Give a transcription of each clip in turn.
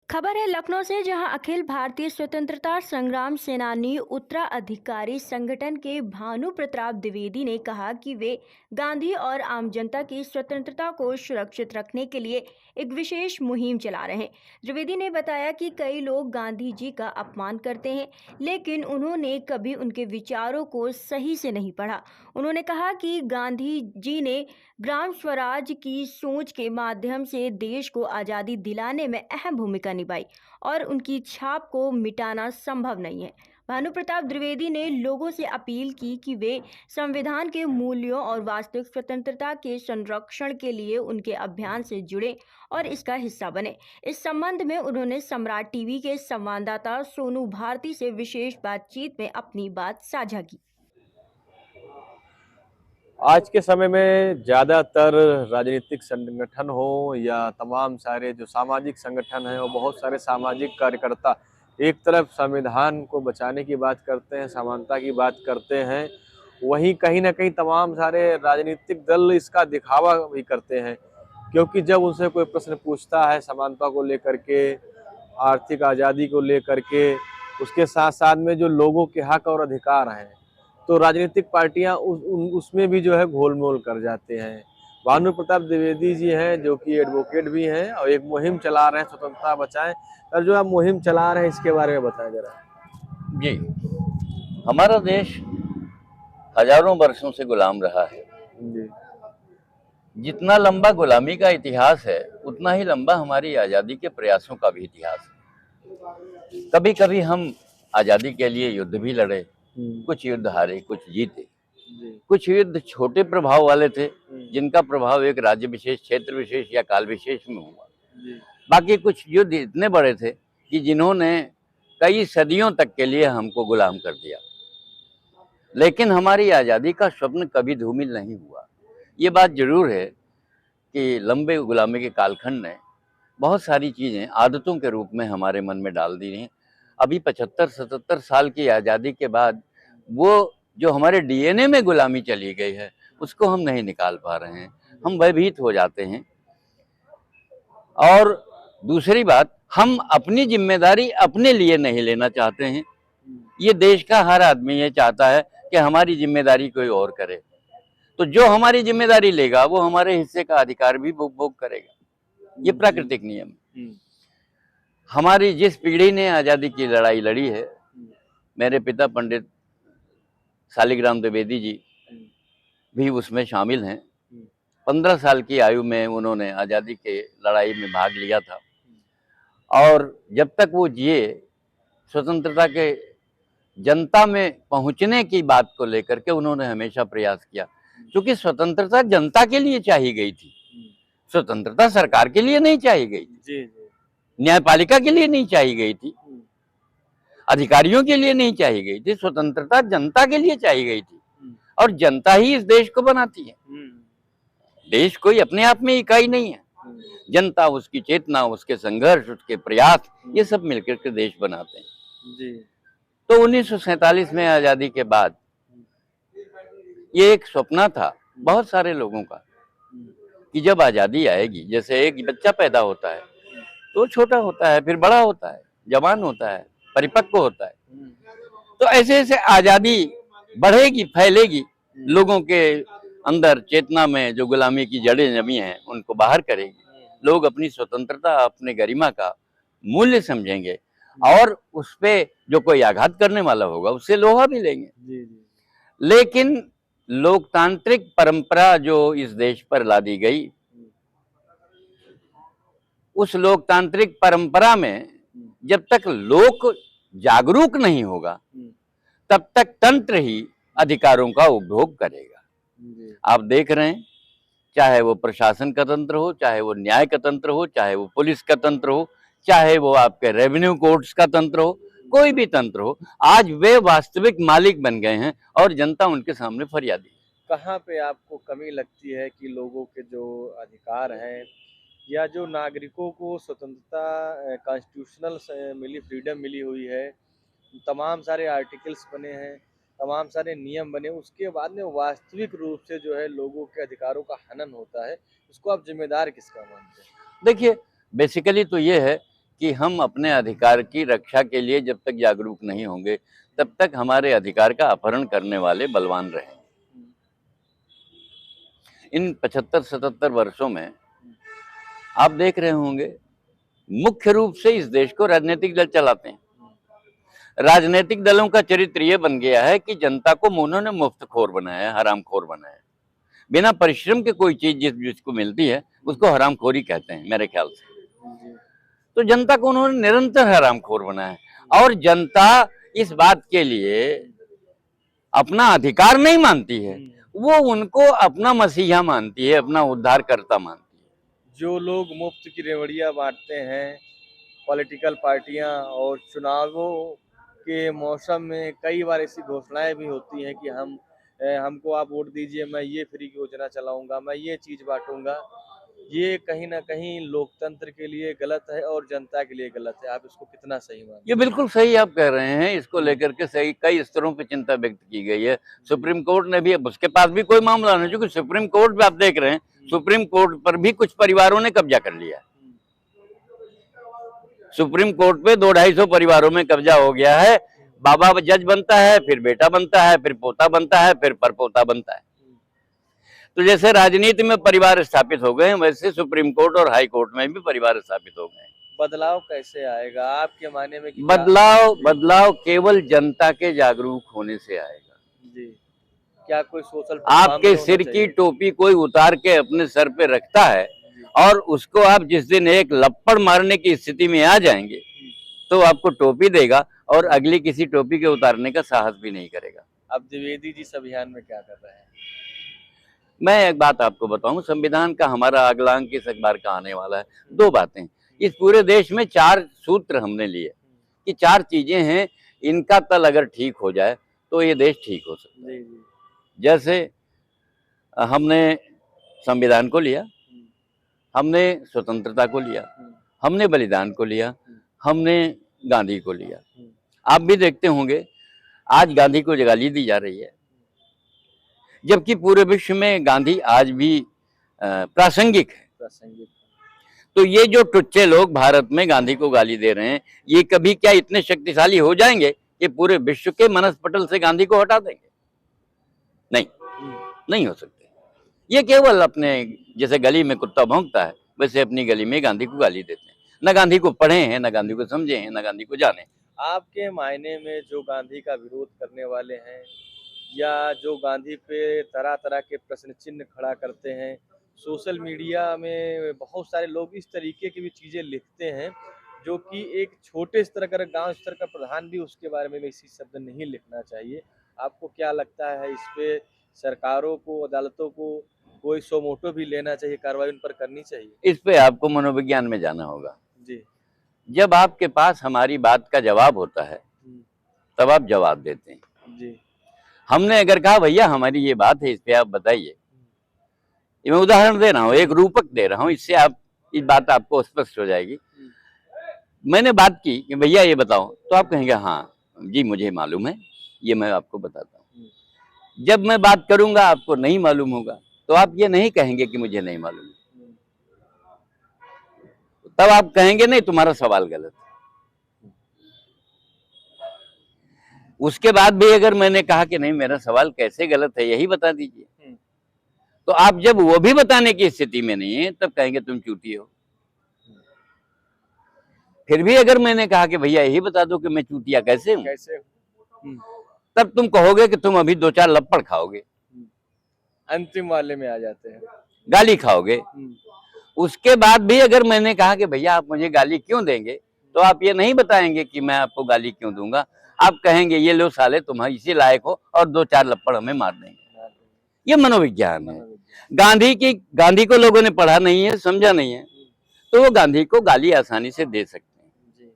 खबर है लखनऊ से, जहां अखिल भारतीय स्वतंत्रता संग्राम सेनानी उत्तराधिकारी संगठन के भानु प्रताप द्विवेदी ने कहा कि वे गांधी और आम जनता की स्वतंत्रता को सुरक्षित रखने के लिए एक विशेष मुहिम चला रहे हैं। द्विवेदी ने बताया कि कई लोग गांधी जी का अपमान करते हैं, लेकिन उन्होंने कभी उनके विचारों को सही से नहीं पढ़ा। उन्होंने कहा कि गांधी जी ने ग्राम स्वराज की सोच के माध्यम से देश को आज़ादी दिलाने में अहम भूमिका निभाई और उनकी छाप को मिटाना संभव नहीं है। भानु प्रताप द्विवेदी ने लोगों से अपील की कि वे संविधान के मूल्यों और वास्तविक स्वतंत्रता के संरक्षण के लिए उनके अभियान से जुड़े और इसका हिस्सा बने। इस संबंध में उन्होंने सम्राट टीवी के संवाददाता सोनू भारती से विशेष बातचीत में अपनी बात साझा की। आज के समय में ज़्यादातर राजनीतिक संगठन हो या तमाम सारे जो सामाजिक संगठन हैं, वो बहुत सारे सामाजिक कार्यकर्ता एक तरफ संविधान को बचाने की बात करते हैं, समानता की बात करते हैं, वहीं कहीं ना कहीं तमाम सारे राजनीतिक दल इसका दिखावा भी करते हैं। क्योंकि जब उनसे कोई प्रश्न पूछता है समानता को लेकर के, आर्थिक आज़ादी को लेकर के, उसके साथ साथ में जो लोगों के हक और अधिकार हैं, तो राजनीतिक पार्टियां उसमें भी जो है घोल-मोल कर जाते हैं। भानु प्रताप द्विवेदी जी हैं जो कि एडवोकेट भी हैं और एक मुहिम चला रहे हैं स्वतंत्रता बचाएं। और जो आप मुहिम चला रहे हैं इसके बारे में बताएं जरा। जी, हमारा देश हजारों वर्षों से गुलाम रहा है। जी जितना लंबा गुलामी का इतिहास है, उतना ही लंबा हमारी आज़ादी के प्रयासों का भी इतिहास है। कभी कभी हम आज़ादी के लिए युद्ध भी लड़े, कुछ युद्ध हारे, कुछ जीते। कुछ युद्ध छोटे प्रभाव वाले थे, जिनका प्रभाव एक राज्य विशेष, क्षेत्र विशेष या काल विशेष में हुआ। बाकी कुछ युद्ध इतने बड़े थे कि जिन्होंने कई सदियों तक के लिए हमको गुलाम कर दिया। लेकिन हमारी आज़ादी का स्वप्न कभी धूमिल नहीं हुआ। ये बात जरूर है कि लंबे गुलामी के कालखंड ने बहुत सारी चीज़ें आदतों के रूप में हमारे मन में डाल दी हैं। अभी 75-77 साल की आज़ादी के बाद वो जो हमारे डीएनए में गुलामी चली गई है, उसको हम नहीं निकाल पा रहे हैं। हम भयभीत हो जाते हैं। और दूसरी बात, हम अपनी जिम्मेदारी अपने लिए नहीं लेना चाहते हैं। ये देश का हर आदमी ये चाहता है कि हमारी जिम्मेदारी कोई और करे। तो जो हमारी जिम्मेदारी लेगा वो हमारे हिस्से का अधिकार भी भोग करेगा। ये प्राकृतिक नियम है। हमारी जिस पीढ़ी ने आज़ादी की लड़ाई लड़ी है, मेरे पिता पंडित शालिग्राम द्विवेदी जी भी उसमें शामिल हैं। 15 साल की आयु में उन्होंने आज़ादी के लड़ाई में भाग लिया था और जब तक वो जिए, स्वतंत्रता के जनता में पहुंचने की बात को लेकर के उन्होंने हमेशा प्रयास किया। क्योंकि स्वतंत्रता जनता के लिए चाहिए गई थी, स्वतंत्रता सरकार के लिए नहीं चाहिए गई थी, न्यायपालिका के लिए नहीं चाहिए गई थी, अधिकारियों के लिए नहीं चाहिए गई थी। स्वतंत्रता जनता के लिए चाहिए गई थी और जनता ही इस देश को बनाती है। देश कोई अपने आप में इकाई नहीं है। जनता, उसकी चेतना, उसके संघर्ष, उसके प्रयास, ये सब मिलकर के देश बनाते हैं। तो 1947 में आज़ादी के बाद ये एक सपना था बहुत सारे लोगों का कि जब आज़ादी आएगी, जैसे एक बच्चा पैदा होता है तो छोटा होता है, फिर बड़ा होता है, जवान होता है, परिपक्व होता है, तो ऐसे ऐसे आज़ादी बढ़ेगी, फैलेगी, लोगों के अंदर चेतना में जो गुलामी की जड़ें जमी हैं उनको बाहर करेगी। लोग अपनी स्वतंत्रता, अपने गरिमा का मूल्य समझेंगे और उस पे जो कोई आघात करने वाला होगा उससे लोहा भी लेंगे। लेकिन लोकतांत्रिक परंपरा जो इस देश पर ला दी गई, उस लोकतांत्रिक परंपरा में जब तक लोक जागरूक नहीं होगा, तब तक तंत्र ही अधिकारों का उपभोग करेगा। आप देख रहे हैं, चाहे वो प्रशासन का तंत्र हो, चाहे वो न्याय का तंत्र हो, चाहे वो पुलिस का तंत्र हो, चाहे वो आपके रेवेन्यू कोर्ट्स का तंत्र हो, कोई भी तंत्र हो, आज वे वास्तविक मालिक बन गए हैं और जनता उनके सामने फरियादी है। कहाँ पे आपको कमी लगती है कि लोगों के जो अधिकार हैं या जो नागरिकों को स्वतंत्रता कॉन्स्टिट्यूशनल मिली, फ्रीडम मिली हुई है, तमाम सारे आर्टिकल्स बने हैं, तमाम सारे नियम बने, उसके बाद में वास्तविक रूप से जो है लोगों के अधिकारों का हनन होता है, उसको आप जिम्मेदार किसका मानते हैं? देखिए, बेसिकली तो ये है कि हम अपने अधिकार की रक्षा के लिए जब तक जागरूक नहीं होंगे तब तक हमारे अधिकार का अपहरण करने वाले बलवान रहेंगे। इन 75-77 वर्षों में आप देख रहे होंगे मुख्य रूप से इस देश को राजनीतिक दल चलाते हैं। राजनीतिक दलों का चरित्र ये बन गया है कि जनता को उन्होंने मुफ्तखोर बनाया, हरामखोर बनाया। बिना परिश्रम के कोई चीज जिसको मिलती है उसको हरामखोरी कहते हैं मेरे ख्याल से। तो जनता को उन्होंने निरंतर हरामखोर बनाया और जनता इस बात के लिए अपना अधिकार नहीं मानती है, वो उनको अपना मसीहा मानती है, अपना उद्धारकर्ता मानती है। जो लोग मुफ्त की रेवड़ियां बांटते हैं, पॉलिटिकल पार्टियां, और चुनावों के मौसम में कई बार ऐसी घोषणाएं भी होती हैं कि हमको आप वोट दीजिए, मैं ये फ्री की योजना चलाऊंगा, मैं ये चीज बांटूंगा। ये कहीं ना कहीं लोकतंत्र के लिए गलत है और जनता के लिए गलत है। आप इसको कितना सही मानते हैं? ये बिल्कुल सही आप कह रहे हैं। इसको लेकर के सही कई स्तरों पे चिंता व्यक्त की गई है। सुप्रीम कोर्ट ने भी, अब उसके पास भी कोई मामला नहीं, क्योंकि सुप्रीम कोर्ट पे आप देख रहे हैं, सुप्रीम कोर्ट पर भी कुछ परिवारों ने कब्जा कर लिया। सुप्रीम कोर्ट पे 200-250 परिवारों में कब्जा हो गया है। बाबा जज बनता है, फिर बेटा बनता है, फिर पोता बनता है, फिर परपोता बनता है। तो जैसे राजनीति में परिवार स्थापित हो गए हैं, वैसे सुप्रीम कोर्ट और हाई कोर्ट में भी परिवार स्थापित हो गए हैं। बदलाव कैसे आएगा आपके मायने में? बदलाव केवल जनता के जागरूक होने से आएगा। जी, क्या कोई सोशल आपके सिर की टोपी कोई उतार के अपने सर पे रखता है और उसको आप जिस दिन एक लपड़ मारने की स्थिति में आ जाएंगे तो आपको टोपी देगा और अगली किसी टोपी के उतारने का साहस भी नहीं करेगा। अब द्विवेदी जी इस अभियान में क्या कर रहे हैं? मैं एक बात आपको बताऊं, संविधान का हमारा अगला अंक इस अखबार का आने वाला है। 2 बातें, इस पूरे देश में 4 सूत्र हमने लिए कि 4 चीजें हैं, इनका तल अगर ठीक हो जाए तो ये देश ठीक हो सकता है। जैसे हमने संविधान को लिया, हमने स्वतंत्रता को लिया, हमने बलिदान को लिया, हमने गांधी को लिया। आप भी देखते होंगे आज गांधी को गाली दी जा रही है, जबकि पूरे विश्व में गांधी आज भी प्रासंगिक है। तो ये जो टुच्चे लोग भारत में गांधी को गाली दे रहे हैं, ये कभी क्या इतने शक्तिशाली हो जाएंगे कि पूरे विश्व के मनस्पटल से गांधी को हटा देंगे? नहीं हो सकते। ये केवल अपने जैसे गली में कुत्ता भौंकता है वैसे अपनी गली में गांधी को गाली देते हैं। न गांधी को पढ़े हैं, न गांधी को समझे हैं, न गांधी को जाने। आपके मायने में जो गांधी का विरोध करने वाले हैं या जो गांधी पे तरह तरह के प्रश्न चिन्ह खड़ा करते हैं, सोशल मीडिया में बहुत सारे लोग इस तरीके की भी चीजें लिखते हैं जो कि एक छोटे स्तर का, गांव स्तर का प्रधान भी उसके बारे में इसी शब्द नहीं लिखना चाहिए। आपको क्या लगता है इस पे सरकारों को, अदालतों को कोई सो मोटो भी लेना चाहिए, कार्रवाई उन पर करनी चाहिए? इस पे आपको मनोविज्ञान में जाना होगा। जी, जब आपके पास हमारी बात का जवाब होता है तब आप जवाब देते हैं। जी, हमने अगर कहा भैया हमारी ये बात है, इस पे आप बताइए, मैं उदाहरण दे रहा हूँ, एक रूपक दे रहा हूँ, इससे आप इस बात आपको स्पष्ट हो जाएगी। मैंने बात की कि भैया ये बताओ, तो आप कहेंगे हाँ जी मुझे मालूम है, ये मैं आपको बताता हूँ। जब मैं बात करूंगा आपको नहीं मालूम होगा तो आप ये नहीं कहेंगे कि मुझे नहीं मालूम, तब आप कहेंगे नहीं तुम्हारा सवाल गलत है। उसके बाद भी अगर मैंने कहा कि नहीं मेरा सवाल कैसे गलत है यही बता दीजिए, तो आप जब वो भी बताने की स्थिति में नहीं है तब कहेंगे तुम चूती हो। फिर भी अगर मैंने कहा कि भैया यही बता दो कि मैं चूतिया कैसे हूं, तब तुम कहोगे कि तुम अभी 2-4 लपड़ खाओगे, अंतिम वाले में आ जाते हैं, गाली खाओगे। उसके बाद भी अगर मैंने कहा कि भैया आप मुझे गाली क्यों देंगे, तो आप ये नहीं बताएंगे कि मैं आपको गाली क्यों दूंगा, आप कहेंगे ये लो साले तुम इसी लायक हो और 2-4 लपड़ हमें मार देंगे। ये मनोविज्ञान है। गांधी को लोगों ने पढ़ा नहीं है, समझा नहीं है, तो वो गांधी को गाली आसानी से दे सकते हैं।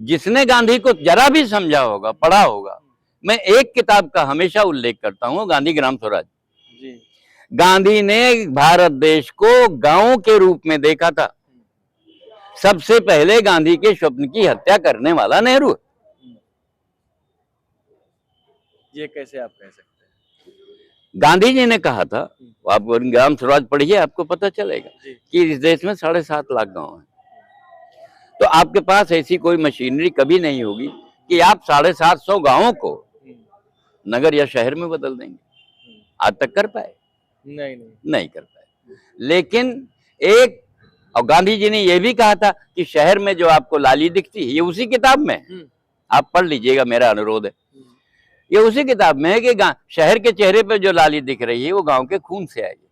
जिसने गांधी को जरा भी समझा होगा, पढ़ा होगा, मैं एक किताब का हमेशा उल्लेख करता हूँ, गांधी ग्राम स्वराज। गांधी ने भारत देश को गांव के रूप में देखा था। सबसे पहले गांधी के स्वप्न की हत्या करने वाला नेहरू। ये कैसे आप कह सकते हैं? गांधी जी ने कहा था, आप ग्राम स्वराज पढ़िए आपको पता चलेगा कि इस देश में 7.5 लाख गांव हैं। तो आपके पास ऐसी कोई मशीनरी कभी नहीं होगी कि आप 750 गांवों को नगर या शहर में बदल देंगे। आज तक कर पाए? नहीं कर पाए। लेकिन एक, और गांधी जी ने यह भी कहा था कि शहर में जो आपको लाली दिखती है, ये उसी किताब में है, आप पढ़ लीजिएगा, मेरा अनुरोध है, ये उसी किताब में है कि शहर के चेहरे पे जो लाली दिख रही है वो गांव के खून से आई है।